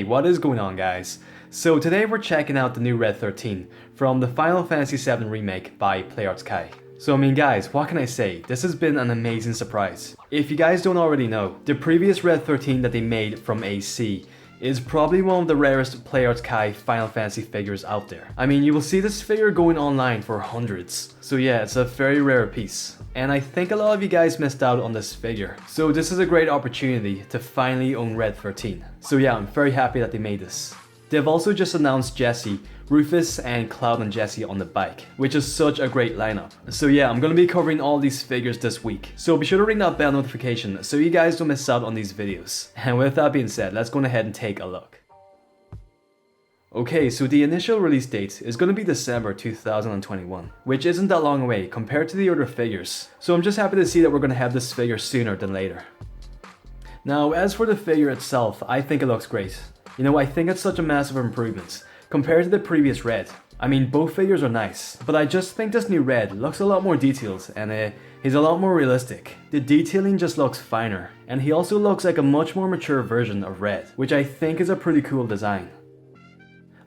what is going on, guys? So today we're checking out the new Red 13 from the Final Fantasy VII Remake by PlayArts Kai. So I mean guys, what can I say? This has been an amazing surprise. If you guys don't already know, the previous Red 13 that they made from AC is probably one of the rarest PlayArts Kai Final Fantasy figures out there. I mean, you will see this figure going online for hundreds. So yeah, it's a very rare piece. And I think a lot of you guys missed out on this figure. So this is a great opportunity to finally own Red 13. So yeah, I'm very happy that they made this. They've also just announced Jesse, Rufus, and Cloud and Jesse on the bike, which is such a great lineup. So yeah, I'm gonna be covering all these figures this week. So be sure to ring that bell notification so you guys don't miss out on these videos. And with that being said, let's go ahead and take a look. Okay, so the initial release date is gonna be December 2021, which isn't that long away compared to the other figures. So I'm just happy to see that we're gonna have this figure sooner than later. Now, as for the figure itself, I think it looks great. You know, I think it's such a massive improvement compared to the previous Red. I mean, both figures are nice, but I just think this new Red looks a lot more detailed and he's a lot more realistic. The detailing just looks finer, and he also looks like a much more mature version of Red, which I think is a pretty cool design.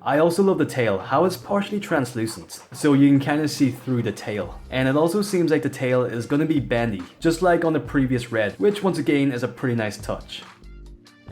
I also love the tail, how it's partially translucent, so you can kind of see through the tail. And it also seems like the tail is going to be bendy, just like on the previous Red, which once again is a pretty nice touch.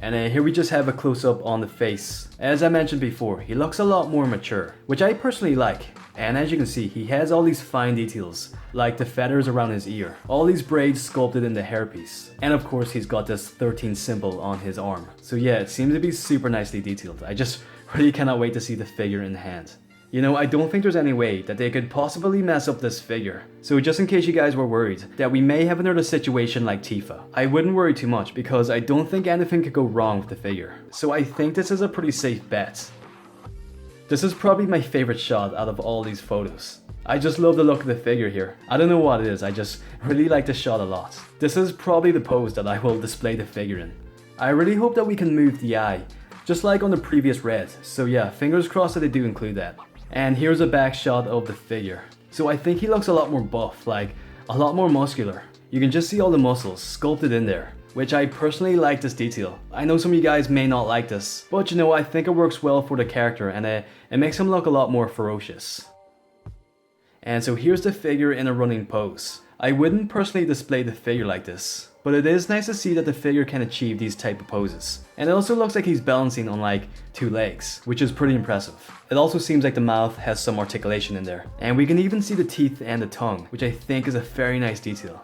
And here we just have a close-up on the face. As I mentioned before, he looks a lot more mature, which I personally like. And as you can see, he has all these fine details, like the feathers around his ear, all these braids sculpted in the hairpiece. And of course, he's got this 13 symbol on his arm. So yeah, it seems to be super nicely detailed. I just really cannot wait to see the figure in hand. You know, I don't think there's any way that they could possibly mess up this figure. So just in case you guys were worried that we may have another situation like Tifa, I wouldn't worry too much because I don't think anything could go wrong with the figure. So I think this is a pretty safe bet. This is probably my favorite shot out of all these photos. I just love the look of the figure here. I don't know what it is, I just really like this shot a lot. This is probably the pose that I will display the figure in. I really hope that we can move the eye, just like on the previous Red. So yeah, fingers crossed that they do include that. And here's a back shot of the figure. So I think he looks a lot more buff, like a lot more muscular. You can just see all the muscles sculpted in there, which I personally like this detail. I know some of you guys may not like this, but you know, I think it works well for the character and it makes him look a lot more ferocious. And so here's the figure in a running pose. I wouldn't personally display the figure like this, but it is nice to see that the figure can achieve these type of poses. And it also looks like he's balancing on like 2 legs, which is pretty impressive. It also seems like the mouth has some articulation in there. And we can even see the teeth and the tongue, which I think is a very nice detail.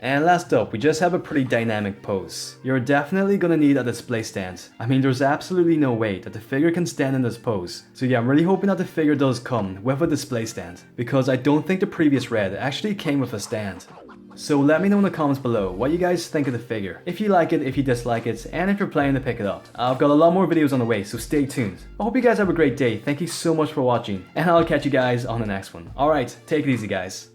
And last up, we just have a pretty dynamic pose. You're definitely gonna need a display stand. I mean, there's absolutely no way that the figure can stand in this pose. So yeah, I'm really hoping that the figure does come with a display stand, because I don't think the previous Red actually came with a stand. So let me know in the comments below what you guys think of the figure, if you like it, if you dislike it, and if you're planning to pick it up. I've got a lot more videos on the way, so stay tuned. I hope you guys have a great day, thank you so much for watching, and I'll catch you guys on the next one. Alright, take it easy guys.